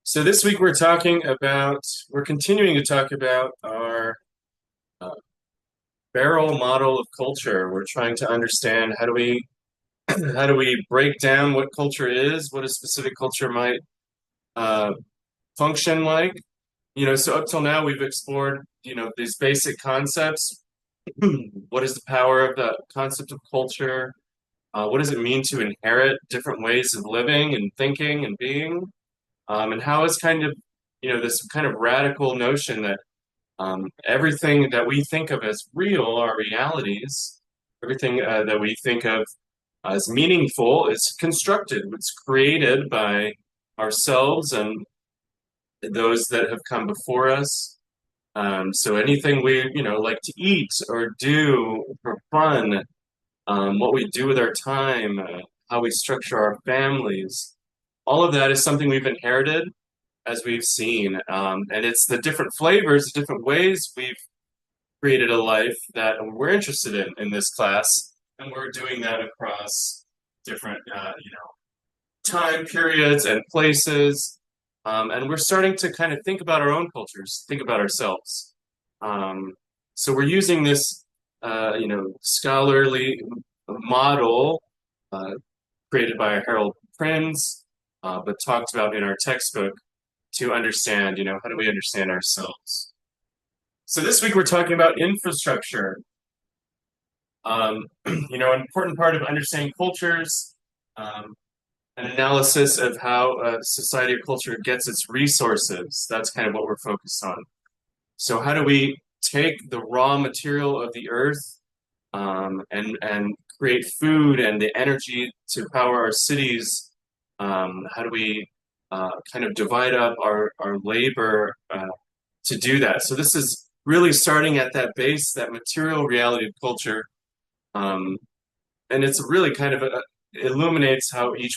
So this week we're continuing to talk about our uh, barrel model of culture. We're trying to understand how do we break down what culture is, what a specific culture might uh, function like. So up till now we've explored, these basic concepts. What is the power of the concept of culture? What does it mean to inherit different ways of living and thinking and being? And how is this kind of radical notion that everything that we think of as real are realities. Everything that we think of as meaningful is constructed, it's created by ourselves and those that have come before us. So anything we, like to eat or do for fun, what we do with our time, how we structure our families, all of that is something we've inherited as we've seen. And it's the different flavors, the different ways we've created a life that we're interested in this class, and we're doing that across different time periods and places. And we're starting to kind of think about our own cultures, think about ourselves. Um, so we're using this scholarly model uh, created by Harold Prinz, but talked about in our textbook to understand, how do we understand ourselves? So this week we're talking about infrastructure. An important part of understanding cultures, um, an analysis of how a society or culture gets its resources. That's kind of what we're focused on. So how do we take the raw material of the earth and create food and the energy to power our cities? How do we kind of divide up our labor to do that? So this is really starting at that base, that material reality of culture, um, and it's really kind of illuminates how each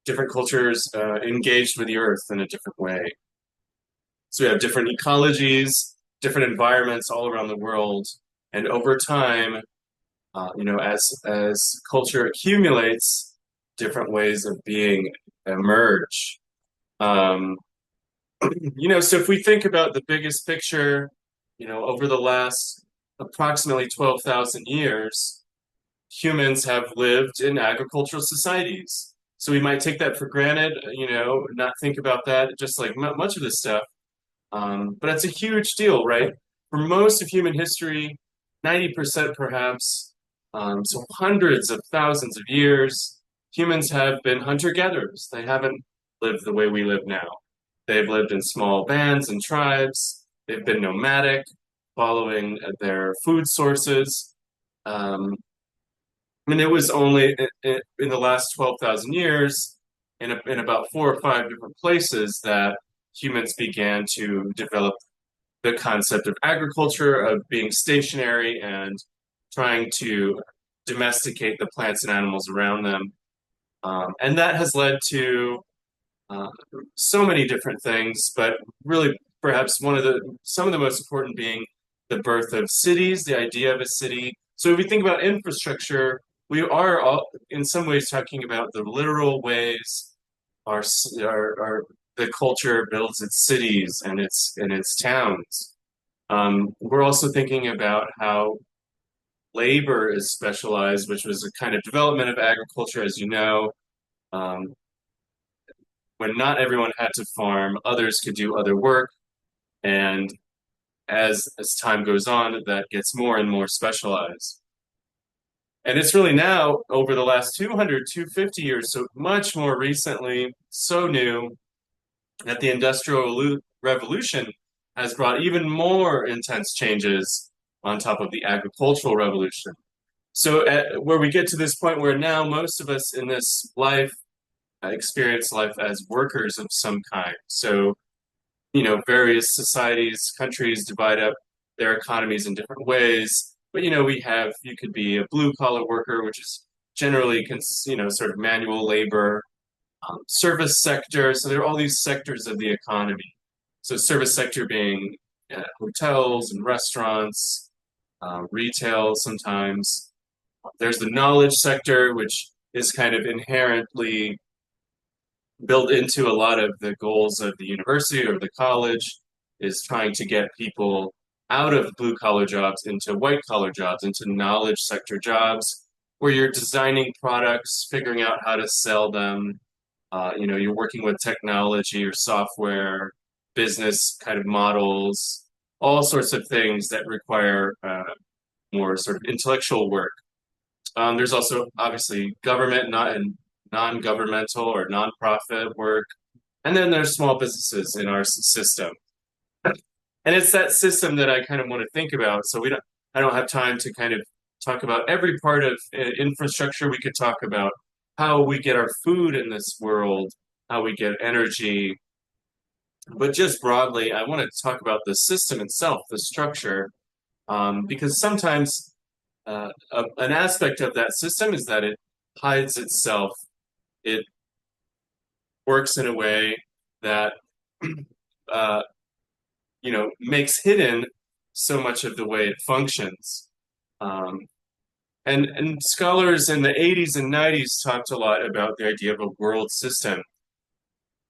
different cultures engaged with the earth in a different way. So we have different ecologies, different environments all around the world, and over time, as culture accumulates, different ways of being emerge. Um, so if we think about the biggest picture, over the last approximately 12,000 years, humans have lived in agricultural societies. So we might take that for granted, not think about that, just like much of this stuff. But it's a huge deal, right? For most of human history, 90% perhaps, so hundreds of thousands of years, humans have been hunter-gatherers. They haven't lived the way we live now. They've lived in small bands and tribes. They've been nomadic, following their food sources. Um, it was only in the last 12,000 years, in about four or five different places, that humans began to develop the concept of agriculture, of being stationary and trying to domesticate the plants and animals around them. And that has led to uh, so many different things, but really perhaps some of the most important being the birth of cities, the idea of a city. So if we think about infrastructure, we are all, in some ways, talking about the literal ways our the culture builds its cities and its towns. We're also thinking about how labor is specialized, which was a kind of development of agriculture, as you know. Um, when not everyone had to farm, others could do other work, and as time goes on, that gets more and more specialized. And it's really now, over the last 200, 250 years, so much more recently, so new, that the Industrial Revolution has brought even more intense changes on top of the agricultural revolution. So, where we get to this point where now most of us in this life experience life as workers of some kind. So, various societies, countries divide up their economies in different ways. But, you could be a blue collar worker, which is generally, sort of manual labor, service sector. So there are all these sectors of the economy. So service sector being hotels and restaurants, retail sometimes. There's the knowledge sector, which is kind of inherently built into a lot of the goals of the university or the college is trying to get people out of blue collar jobs into white collar jobs, into knowledge sector jobs, where you're designing products, figuring out how to sell them. You're working with technology or software, business kind of models, all sorts of things that require more sort of intellectual work. There's also obviously government, not and non-governmental or nonprofit work, and then there's small businesses in our system. And it's that system that I kind of want to think about. So I don't have time to kind of talk about every part of infrastructure. We could talk about how we get our food in this world, how we get energy, but just broadly, I want to talk about the system itself, the structure, because sometimes an aspect of that system is that it hides itself. It works in a way that uh, makes hidden so much of the way it functions. Um, and scholars in the 80s and 90s talked a lot about the idea of a world system.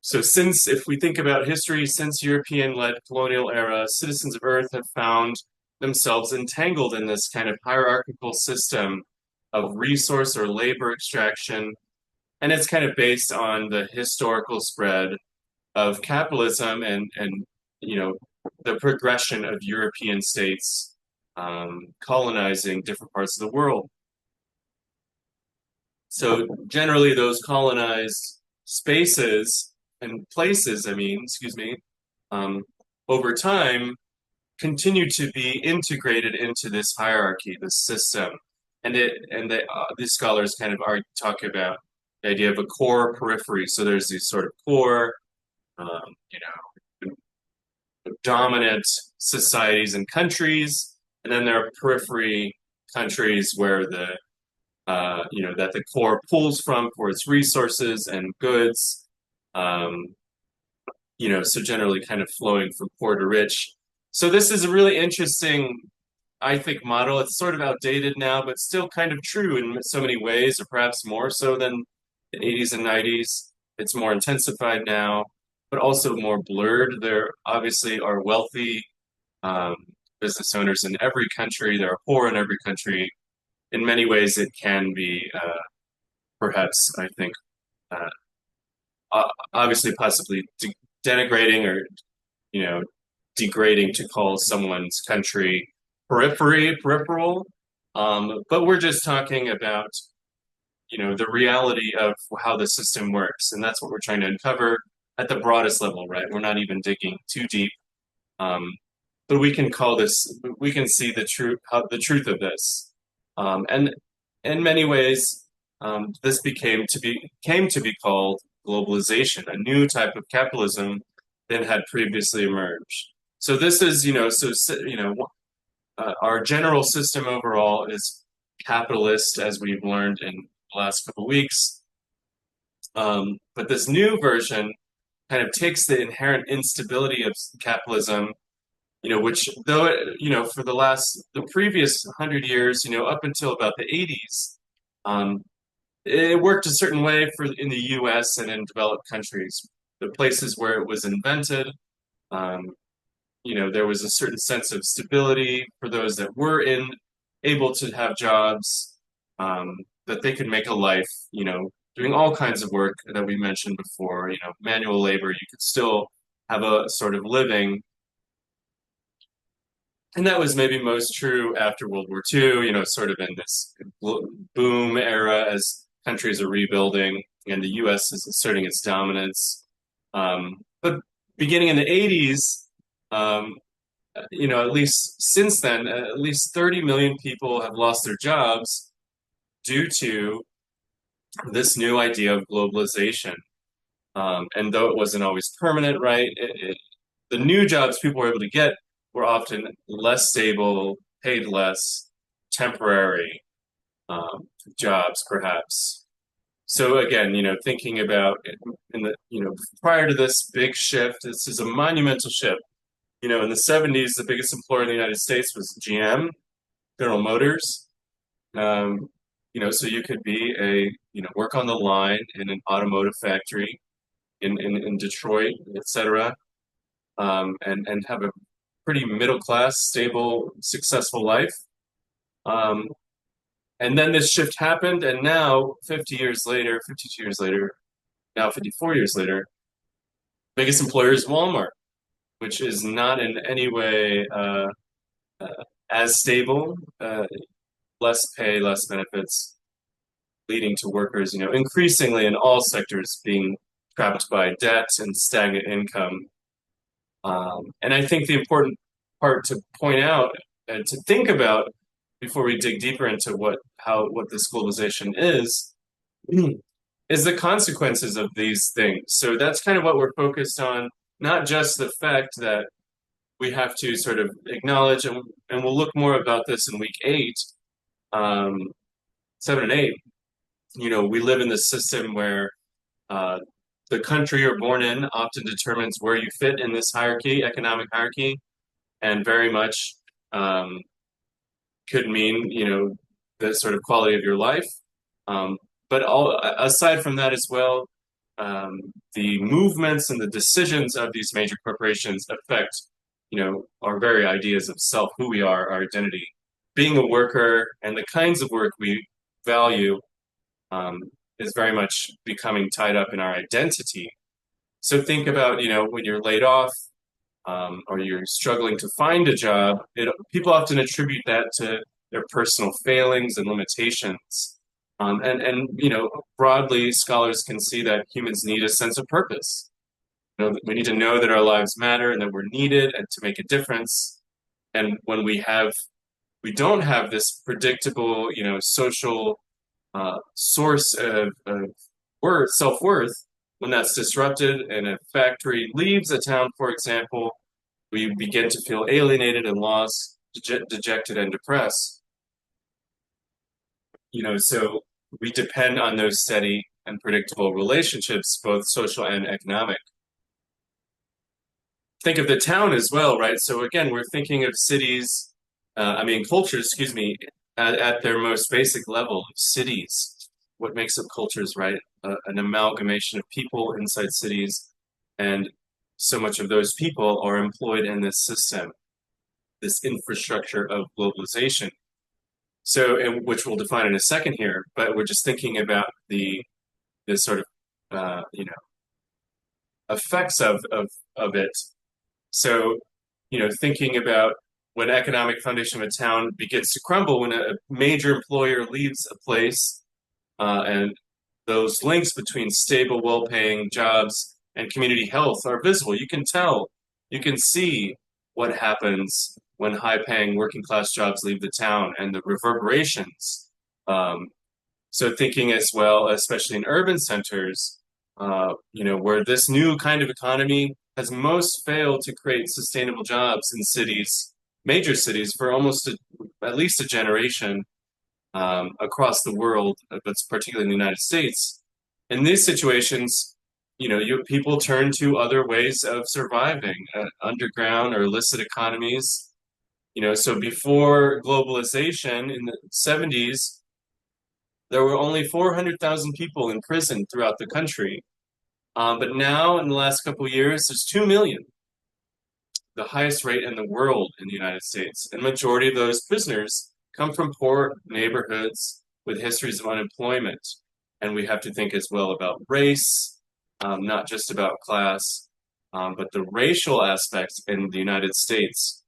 So if we think about history, since European-led colonial era, citizens of Earth have found themselves entangled in this kind of hierarchical system of resource or labor extraction. And it's kind of based on the historical spread of capitalism and you know the progression of European states colonizing different parts of the world. So generally, those colonized spaces and places, I mean, excuse me, um, over time continue to be integrated into this hierarchy, this system, these scholars kind of talk about the idea of a core periphery. So there's these sort of core, um, you know, dominant societies and countries, and then there are periphery countries where that the core pulls from for its resources and goods. Um, so generally kind of flowing from poor to rich. So this is a really interesting, I think, model. It's sort of outdated now, but still kind of true in so many ways, or perhaps more so than the 80s and 90s. It's more intensified now, but also more blurred. There obviously are wealthy um, business owners in every country. There are poor in every country. In many ways, it can be perhaps, I think, uh, obviously possibly denigrating or you know degrading to call someone's country peripheral. But we're just talking about the reality of how the system works, and that's what we're trying to uncover at the broadest level, right? We're not even digging too deep, um, but we can see the truth of this, and in many ways, this came to be called globalization, a new type of capitalism that had previously emerged. So this is, our general system overall is capitalist, as we've learned in the last couple of weeks. But this new version kind of takes the inherent instability of capitalism, which though for the previous 100 years, up until about the 80s, um, it worked a certain way in the U.S. and in developed countries, the places where it was invented. Um, there was a certain sense of stability for those that were able to have jobs, that they could make a life, doing all kinds of work that we mentioned before, manual labor. You could still have a sort of living. And that was maybe most true after World War II, sort of in this boom era as countries are rebuilding and the US is asserting its dominance. But beginning in the 80s, um, at least since then, at least 30 million people have lost their jobs due to this new idea of globalization. And though it wasn't always permanent, right, the new jobs people were able to get were often less stable, paid less, temporary jobs, perhaps. So again, thinking about prior to this big shift, this is a monumental shift. In the 70s, the biggest employer in the United States was GM, General Motors. So you could be work on the line in an automotive factory, in Detroit, etc., and have a pretty middle class, stable, successful life. Um, and then this shift happened, and now 50 years later, 52 years later, now 54 years later, biggest employer is Walmart, which is not in any way as stable, less pay, less benefits, leading to workers, increasingly in all sectors being trapped by debt and stagnant income. And I think the important part to point out and to think about before we dig deeper into what this globalization is the consequences of these things. So that's kind of what we're focused on, not just the fact that we have to sort of acknowledge, and we'll look more about this in week 8, um, 7 and 8. We live in this system where uh, the country you're born in often determines where you fit in this hierarchy, economic hierarchy, and very much um, could mean, the sort of quality of your life. Um, but aside from that as well, the movements and the decisions of these major corporations affect, our very ideas of self, who we are, our identity. Being a worker and the kinds of work we value um, is very much becoming tied up in our identity. So think about, when you're laid off, or you're struggling to find a job, people often attribute that to their personal failings and limitations. And broadly, scholars can see that humans need a sense of purpose. We need to know that our lives matter and that we're needed and to make a difference. And when we don't have this predictable, social source of worth, self-worth, when that's disrupted and a factory leaves a town, for example, we begin to feel alienated and lost, dejected and depressed. So we depend on those steady and predictable relationships, both social and economic. Think of the town as well, right? So again, we're thinking of cities, cultures, excuse me, at their most basic level, cities. What makes up cultures, right? An amalgamation of people inside cities, and so much of those people are employed in this system, this infrastructure of globalization. So, which we'll define in a second here, but we're just thinking about this sort of effects of it. So, thinking about when economic foundation of a town begins to crumble, when a major employer leaves a place, and those links between stable, well-paying jobs and community health are visible. You can tell, you can see what happens when high-paying working-class jobs leave the town and the reverberations. So thinking as well, especially in urban centers, where this new kind of economy has most failed to create sustainable jobs in cities, major cities, for at least a generation across the world, but particularly in the United States. In these situations, people turn to other ways of surviving, underground or illicit economies. So before globalization in the 70s, there were only 400,000 people in prison throughout the country. But now, in the last couple of years, there's 2 million, the highest rate in the world in the United States. And majority of those prisoners come from poor neighborhoods with histories of unemployment. And we have to think as well about race, not just about class, but the racial aspects in the United States.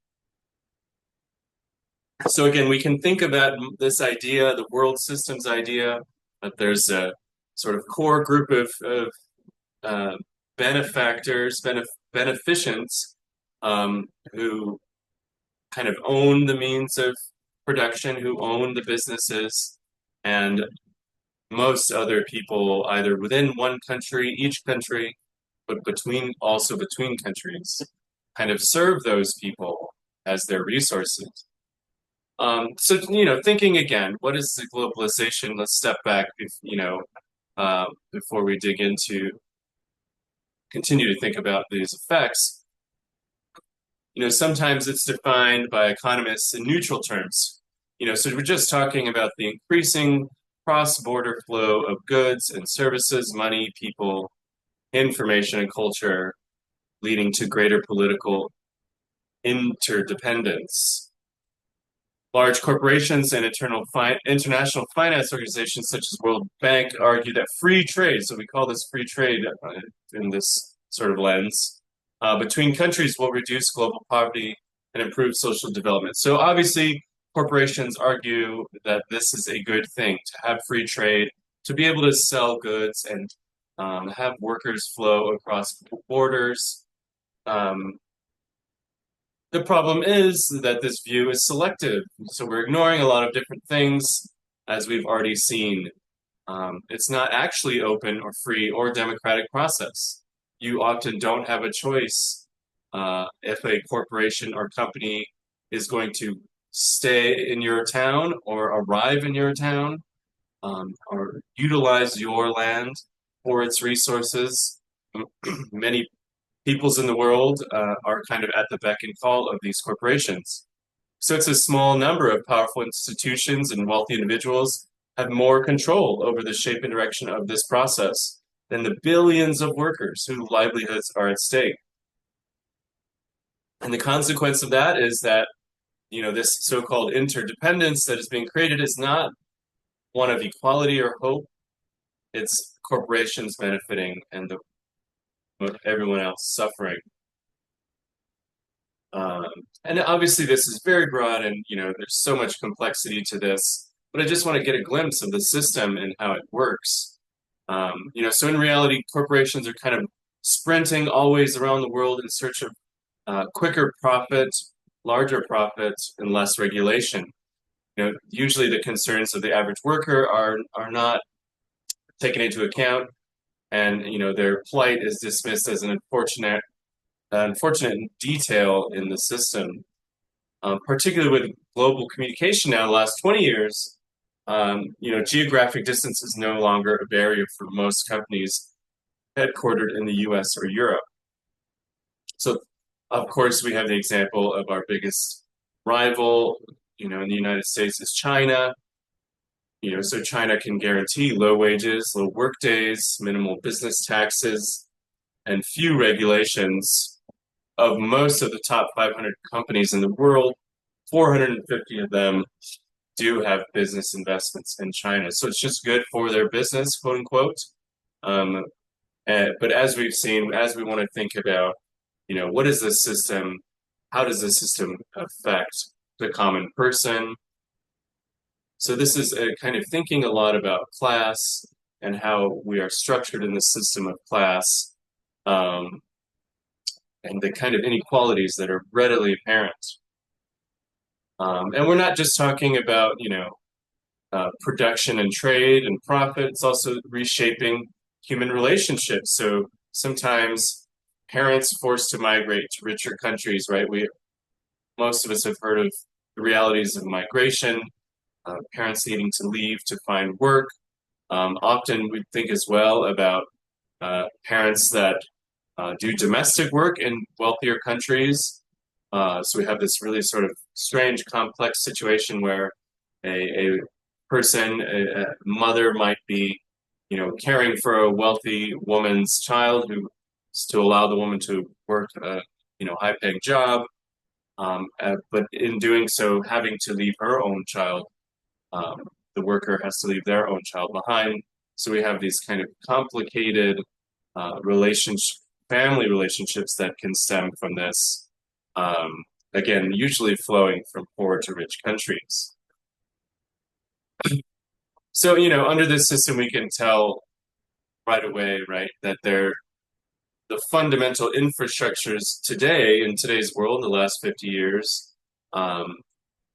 So again, we can think about this idea, the world systems idea, that there's a sort of core group of benefactors, beneficents, who kind of own the means of production, who own the businesses, and most other people either within one country, each country, but also between countries, kind of serve those people as their resources. So, thinking again, what is the globalization? Let's step back, before we continue to think about these effects. Sometimes it's defined by economists in neutral terms. So we're just talking about the increasing cross-border flow of goods and services, money, people, information and culture, leading to greater political interdependence. Large corporations and international finance organizations such as World Bank argue that free trade, so we call this free trade in this sort of lens, between countries will reduce global poverty and improve social development. So obviously, corporations argue that this is a good thing to have free trade, to be able to sell goods and have workers flow across borders. Um, the problem is that this view is selective. So we're ignoring a lot of different things, as we've already seen. It's not actually open or free or democratic process. You often don't have a choice if a corporation or company is going to stay in your town or arrive in your town or utilize your land for its resources. Many peoples in the world are kind of at the beck and call of these corporations. So it's a small number of powerful institutions and wealthy individuals have more control over the shape and direction of this process than the billions of workers whose livelihoods are at stake. And the consequence of that is that, this so-called interdependence that is being created is not one of equality or hope. It's corporations benefiting and everyone else suffering. Um, and obviously, this is very broad, and there's so much complexity to this. But I just want to get a glimpse of the system and how it works. So in reality, corporations are kind of sprinting always around the world in search of quicker profit, larger profit, and less regulation. Usually the concerns of the average worker are not taken into account, and their plight is dismissed as an unfortunate detail in the system. Particularly with global communication now, the last 20 years, geographic distance is no longer a barrier for most companies headquartered in the US or Europe. So, of course, we have the example of our biggest rival, in the United States is China. So China can guarantee low wages, low work days, minimal business taxes, and few regulations of most of the top 500 companies in the world. 450 of them do have business investments in China. So it's just good for their business, quote unquote. But as we've seen, as we want to think about, what is the system? How does the system affect the common person? So this is a kind of thinking a lot about class and how we are structured in the system of class, and the kind of inequalities that are readily apparent. And we're not just talking about, production and trade and profit. It's also reshaping human relationships. So sometimes parents forced to migrate to richer countries, right? Most of us have heard of the realities of migration, parents needing to leave to find work. Often we think as well about parents that do domestic work in wealthier countries. So we have this really sort of strange, complex situation where a person, a mother might be, caring for a wealthy woman's child who is to allow the woman to work a, high-paying job, but in doing so, having to leave her own child. The worker has to leave their own child behind. So we have these kind of complicated family relationships that can stem from this. Again, usually flowing from poor to rich countries. So, under this system, we can tell right away, right, that the fundamental infrastructures today, in today's world, in the last 50 years,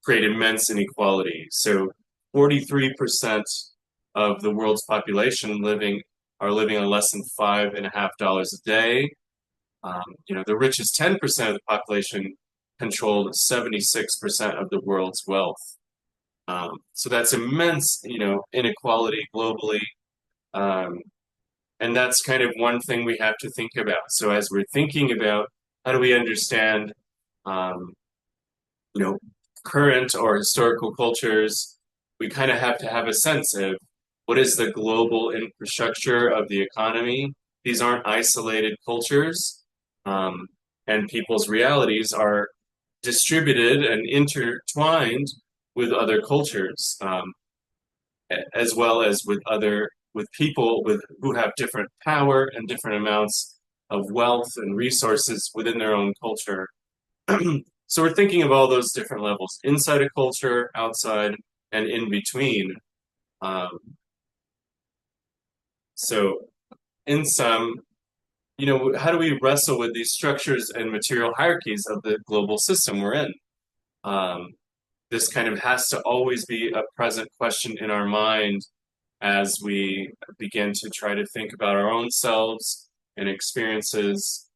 create immense inequality. So 43% of the world's population are living on less than $5.50 a day. The richest 10% of the population controlled 76% of the world's wealth. So that's immense, inequality globally. And that's kind of one thing we have to think about. So as we're thinking about how do we understand, current or historical cultures, we kind of have to have a sense of what is the global infrastructure of the economy these aren't isolated cultures, um, and people's realities are distributed and intertwined with other cultures, as well as with people who have different power and different amounts of wealth and resources within their own culture. So we're thinking of all those different levels inside a culture, outside, and in between. Um, so, in sum, how do we wrestle with these structures and material hierarchies of the global system we're in? Um, this kind of has to always be a present question in our mind as we begin to try to think about our own selves and experiences.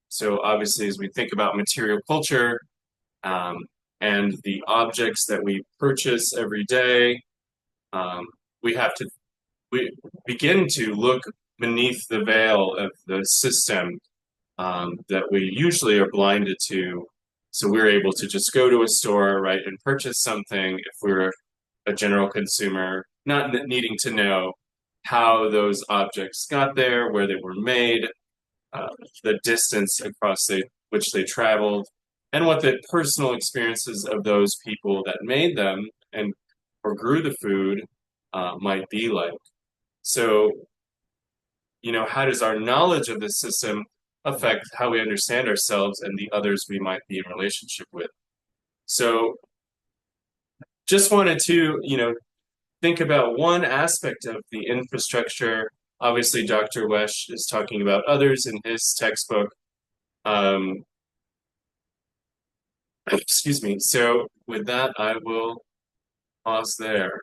So obviously, as we think about material culture, um, and the objects that we purchase every day, um, we have to we begin to look beneath the veil of the system that we usually are blinded to. So we're able to just go to a store, right, and purchase something if we're a general consumer, not needing to know how those objects got there, where they were made, uh, the distance across which they traveled, and what the personal experiences of those people that made them and or grew the food might be like. So, how does our knowledge of this system affect how we understand ourselves and the others we might be in relationship with? So, just wanted to, think about one aspect of the infrastructure. Obviously, Dr. Wesh is talking about others in his textbook. Um, excuse me. So, with that, I will pause there.